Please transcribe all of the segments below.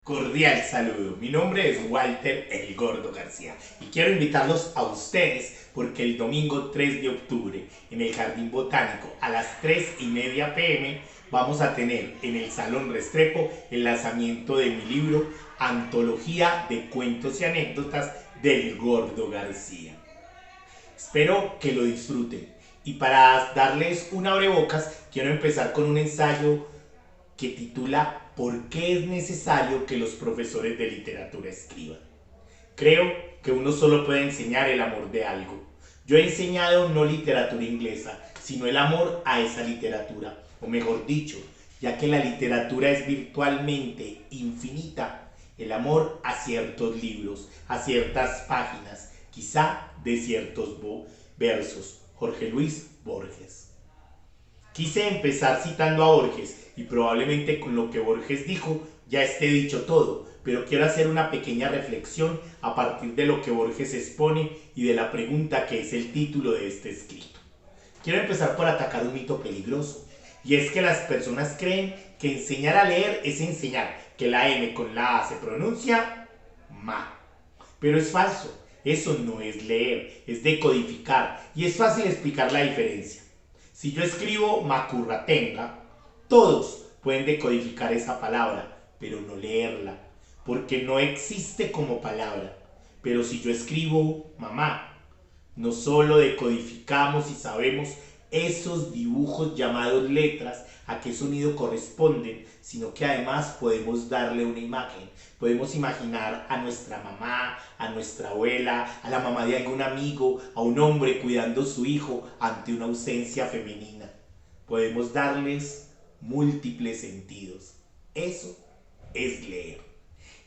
Cordial saludo, mi nombre es Walter El Gordo García y quiero invitarlos a ustedes porque el domingo 3 de octubre en el Jardín Botánico a las 3:30 p.m. vamos a tener en el Salón Restrepo el lanzamiento de mi libro Antología de Cuentos y Anécdotas del Gordo García. Espero que lo disfruten y para darles un abrebocas quiero empezar con un ensayo que titula ¿Por qué es necesario que los profesores de literatura escriban? Creo que uno solo puede enseñar el amor de algo. Yo he enseñado no literatura inglesa, sino el amor a esa literatura, o mejor dicho, ya que la literatura es virtualmente infinita, el amor a ciertos libros, a ciertas páginas, quizá de ciertos versos. Jorge Luis Borges. Quise empezar citando a Borges y probablemente con lo que Borges dijo ya esté dicho todo, pero quiero hacer una pequeña reflexión a partir de lo que Borges expone y de la pregunta que es el título de este escrito. Quiero empezar por atacar un mito peligroso, y es que las personas creen que enseñar a leer es enseñar que la M con la A se pronuncia ma. Pero es falso, eso no es leer, es decodificar, y es fácil explicar la diferencia. Si yo escribo macurratenga, todos pueden decodificar esa palabra, pero no leerla, porque no existe como palabra. Pero si yo escribo mamá, no solo decodificamos y sabemos esos dibujos llamados letras a qué sonido corresponden, sino que además podemos darle una imagen. Podemos imaginar a nuestra mamá, a nuestra abuela, a la mamá de algún amigo, a un hombre cuidando a su hijo ante una ausencia femenina. Podemos darles múltiples sentidos. Eso es leer.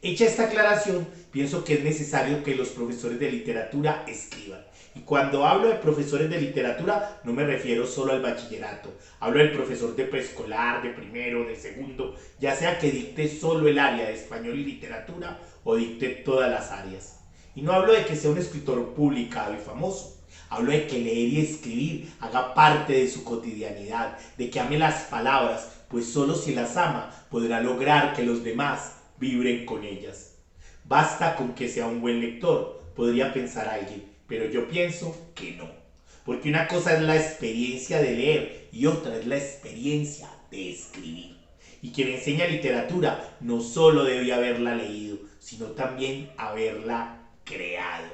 Hecha esta aclaración, pienso que es necesario que los profesores de literatura escriban. Y cuando hablo de profesores de literatura, no me refiero solo al bachillerato. Hablo del profesor de preescolar, de primero, de segundo, ya sea que dicte solo el área de español y literatura o dicte todas las áreas. Y no hablo de que sea un escritor publicado y famoso. Hablo de que leer y escribir haga parte de su cotidianidad, de que ame las palabras, pues solo si las ama podrá lograr que los demás vibren con ellas. Basta con que sea un buen lector, podría pensar alguien, pero yo pienso que no. Porque una cosa es la experiencia de leer y otra es la experiencia de escribir. Y quien enseña literatura no solo debe haberla leído, sino también haberla creado.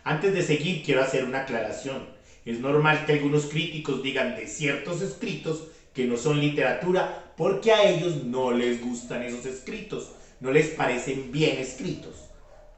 Antes de seguir, quiero hacer una aclaración. Es normal que algunos críticos digan de ciertos escritos que no son literatura porque a ellos no les gustan esos escritos, no les parecen bien escritos.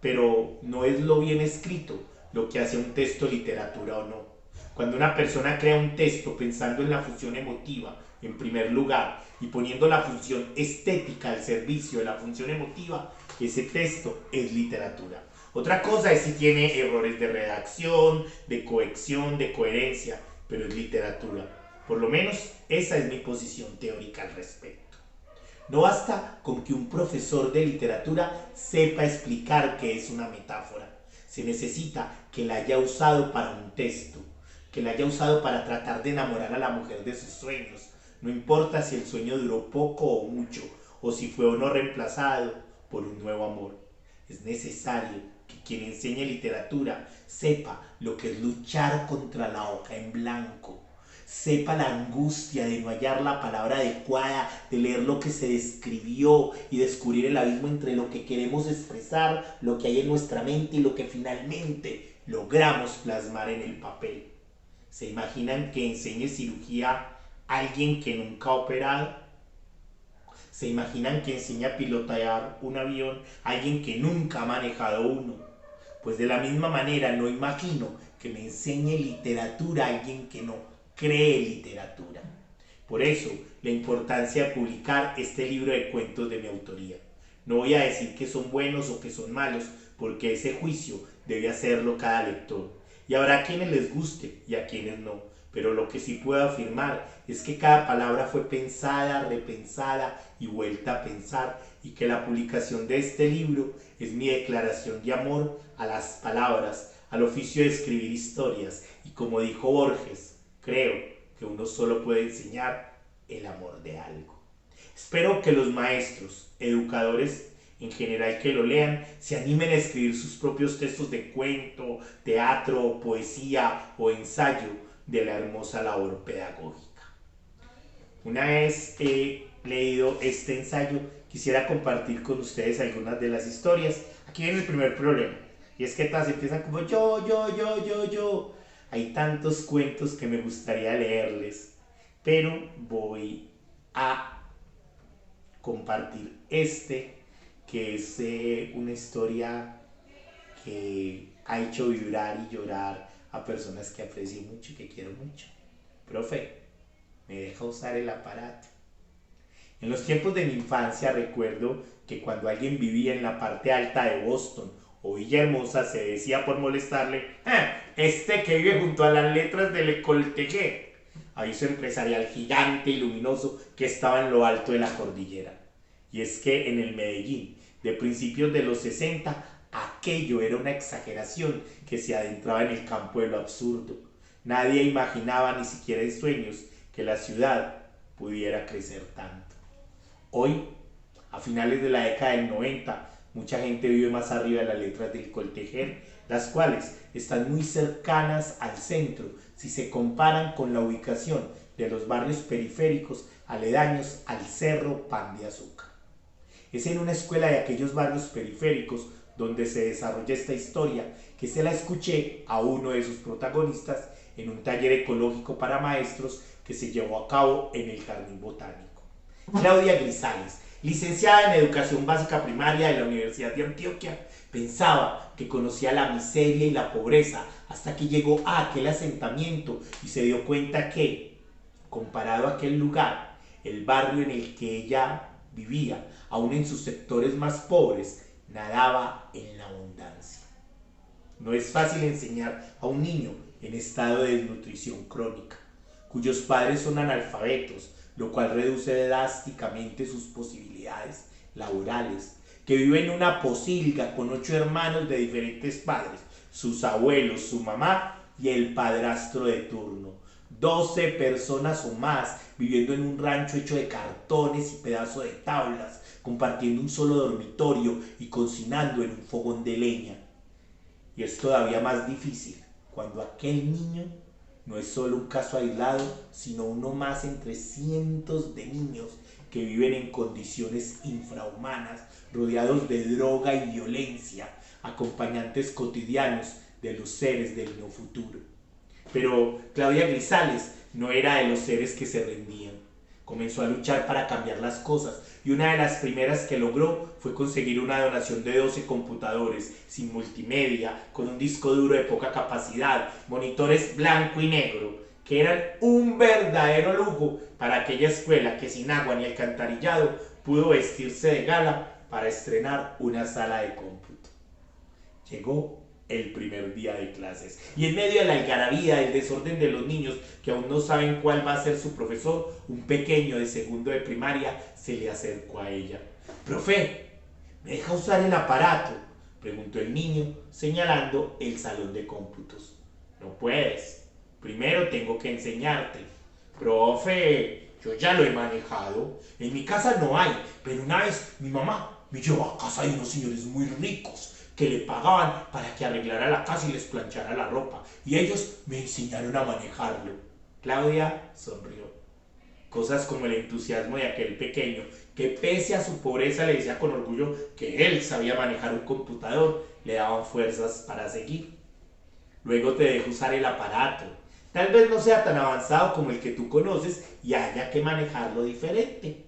Pero no es lo bien escrito lo que hace un texto literatura o no. Cuando una persona crea un texto pensando en la función emotiva en primer lugar y poniendo la función estética al servicio de la función emotiva, ese texto es literatura. Otra cosa es si tiene errores de redacción, de cohesión, de coherencia, pero es literatura. Por lo menos esa es mi posición teórica al respecto. No basta con que un profesor de literatura sepa explicar qué es una metáfora. Se necesita que la haya usado para un texto, que la haya usado para tratar de enamorar a la mujer de sus sueños. No importa si el sueño duró poco o mucho, o si fue o no reemplazado por un nuevo amor. Es necesario que quien enseñe literatura sepa lo que es luchar contra la hoja en blanco, sepa la angustia de no hallar la palabra adecuada, de leer lo que se describió y descubrir el abismo entre lo que queremos expresar, lo que hay en nuestra mente y lo que finalmente logramos plasmar en el papel. ¿Se imaginan que enseñe cirugía a alguien que nunca ha operado? ¿Se imaginan que enseña a pilotear un avión a alguien que nunca ha manejado uno? Pues de la misma manera no imagino que me enseñe literatura a alguien que no cree literatura. Por eso, la importancia de publicar este libro de cuentos de mi autoría. No voy a decir que son buenos o que son malos, porque ese juicio debe hacerlo cada lector. Y habrá a quienes les guste y a quienes no. Pero lo que sí puedo afirmar es que cada palabra fue pensada, repensada y vuelta a pensar, y que la publicación de este libro es mi declaración de amor a las palabras, al oficio de escribir historias, y como dijo Borges, creo que uno solo puede enseñar el amor de algo. Espero que los maestros, educadores en general que lo lean, se animen a escribir sus propios textos de cuento, teatro, poesía o ensayo de la hermosa labor pedagógica. Una vez he leído este ensayo, quisiera compartir con ustedes algunas de las historias. Aquí viene el primer problema, y es que todas empiezan como yo. Hay tantos cuentos que me gustaría leerles, pero voy a compartir este, que es una historia que ha hecho vibrar y llorar a personas que aprecio mucho y que quiero mucho. Profe, ¿me deja usar el aparato? En los tiempos de mi infancia recuerdo que cuando alguien vivía en la parte alta de Boston o Villahermosa se decía por molestarle, este que vive junto a las letras del École, aviso empresarial gigante y luminoso que estaba en lo alto de la cordillera. Y es que en el Medellín de principios de los 60, aquello era una exageración que se adentraba en el campo de lo absurdo. Nadie imaginaba ni siquiera en sueños que la ciudad pudiera crecer tanto. Hoy, a finales de la década del 90, mucha gente vive más arriba de las letras del Coltejer, las cuales están muy cercanas al centro si se comparan con la ubicación de los barrios periféricos aledaños al Cerro Pan de Azúcar. Es en una escuela de aquellos barrios periféricos donde se desarrolla esta historia que se la escuché a uno de sus protagonistas en un taller ecológico para maestros que se llevó a cabo en el Jardín Botánico. Claudia Grisales, licenciada en Educación Básica Primaria de la Universidad de Antioquia, pensaba que conocía la miseria y la pobreza hasta que llegó a aquel asentamiento y se dio cuenta que, comparado a aquel lugar, el barrio en el que ella vivía, aún en sus sectores más pobres, nadaba en la abundancia. No es fácil enseñar a un niño en estado de desnutrición crónica, cuyos padres son analfabetos, lo cual reduce drásticamente sus posibilidades laborales, que vive en una posilga con 8 hermanos de diferentes padres, sus abuelos, su mamá y el padrastro de turno. 12 personas o más viviendo en un rancho hecho de cartones y pedazos de tablas, compartiendo un solo dormitorio y cocinando en un fogón de leña. Y es todavía más difícil cuando aquel niño no es solo un caso aislado, sino uno más entre cientos de niños que viven en condiciones infrahumanas, rodeados de droga y violencia, acompañantes cotidianos de los seres del no futuro. Pero Claudia Grisales no era de los seres que se rendían. Comenzó a luchar para cambiar las cosas y una de las primeras que logró fue conseguir una donación de 12 computadores sin multimedia, con un disco duro de poca capacidad, monitores blanco y negro, que eran un verdadero lujo para aquella escuela que sin agua ni alcantarillado pudo vestirse de gala para estrenar una sala de cómputo. Llegó el primer día de clases y en medio de la algarabía, del desorden de los niños que aún no saben cuál va a ser su profesor, un pequeño de segundo de primaria se le acercó a ella. «Profe, ¿me deja usar el aparato?», preguntó el niño señalando el salón de cómputos. «No puedes, primero tengo que enseñarte». «Profe, yo ya lo he manejado, en mi casa no hay, pero una vez mi mamá me llevó a casa de unos señores muy ricos que le pagaban para que arreglara la casa y les planchara la ropa, y ellos me enseñaron a manejarlo». Claudia sonrió. Cosas como el entusiasmo de aquel pequeño, que pese a su pobreza le decía con orgullo que él sabía manejar un computador, le daban fuerzas para seguir. «Luego te dejo usar el aparato. Tal vez no sea tan avanzado como el que tú conoces y haya que manejarlo diferente».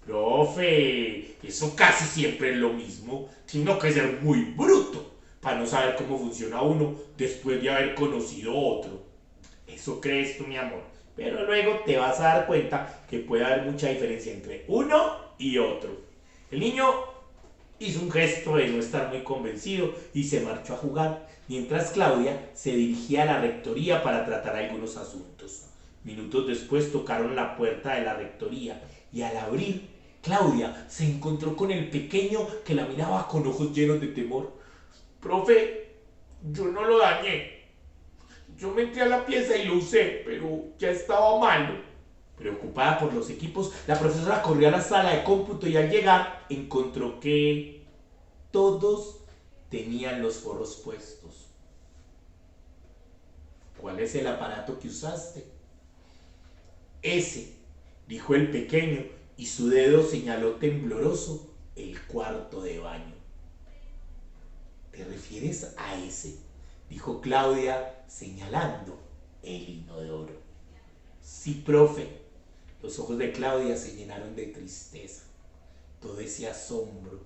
«Profe, eso casi siempre es lo mismo, sino que ser muy bruto para no saber cómo funciona uno después de haber conocido otro». «Eso crees tú, mi amor, pero luego te vas a dar cuenta que puede haber mucha diferencia entre uno y otro». El niño hizo un gesto de no estar muy convencido y se marchó a jugar, mientras Claudia se dirigía a la rectoría para tratar algunos asuntos. Minutos después tocaron la puerta de la rectoría y al abrir, Claudia se encontró con el pequeño que la miraba con ojos llenos de temor. «Profe, yo no lo dañé. Yo metí a la pieza y lo usé, pero ya estaba malo». Preocupada por los equipos, la profesora corrió a la sala de cómputo y al llegar encontró que todos tenían los forros puestos. ¿Cuál es el aparato que usaste? Ese, dijo el pequeño, y su dedo señaló tembloroso el cuarto de baño. ¿Te refieres a ese?, dijo Claudia, señalando el inodoro. Sí, profe. Los ojos de Claudia se llenaron de tristeza. Todo ese asombro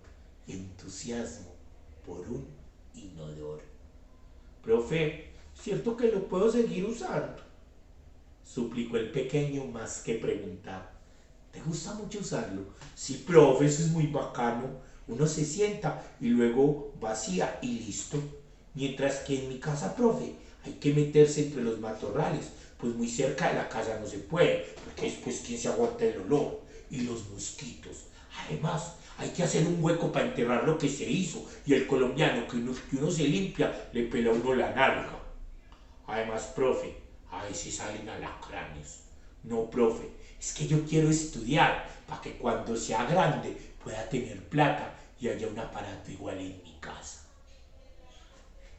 y entusiasmo por un inodoro. Profe, ¿cierto que lo puedo seguir usando?, suplicó el pequeño más que preguntar. ¿Te gusta mucho usarlo? Sí, profe, eso es muy bacano. Uno se sienta y luego vacía y listo. Mientras que en mi casa, profe, hay que meterse entre los matorrales, pues muy cerca de la casa no se puede, porque después quién se aguanta el olor y los mosquitos. Además, hay que hacer un hueco para enterrar lo que se hizo, y el colombiano que uno se limpia le pela a uno la nalga. Además, profe, a veces salen alacranes. No, profe, es que yo quiero estudiar para que cuando sea grande pueda tener plata y haya un aparato igual en mi casa.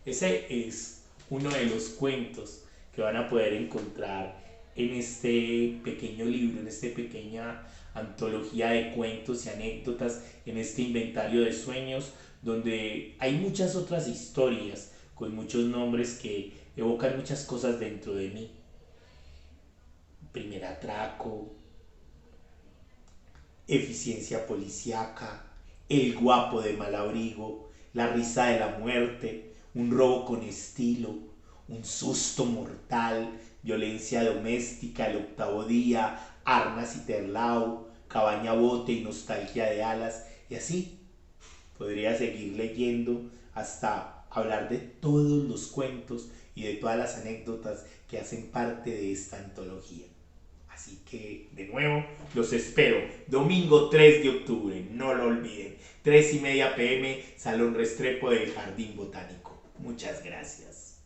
Ese es uno de los cuentos que van a poder encontrar en este pequeño libro, en esta pequeña antología de cuentos y anécdotas, en este inventario de sueños, donde hay muchas otras historias con muchos nombres que evocan muchas cosas dentro de mí. Primer atraco, eficiencia policíaca, el guapo de mal abrigo, la risa de la muerte, un robo con estilo, un susto mortal, violencia doméstica, el octavo día, Arnas y Terlau, cabaña bote y nostalgia de alas, y así podría seguir leyendo hasta hablar de todos los cuentos y de todas las anécdotas que hacen parte de esta antología. Así que, de nuevo, los espero. Domingo 3 de octubre, no lo olviden. 3:30 p.m, Salón Restrepo del Jardín Botánico. Muchas gracias.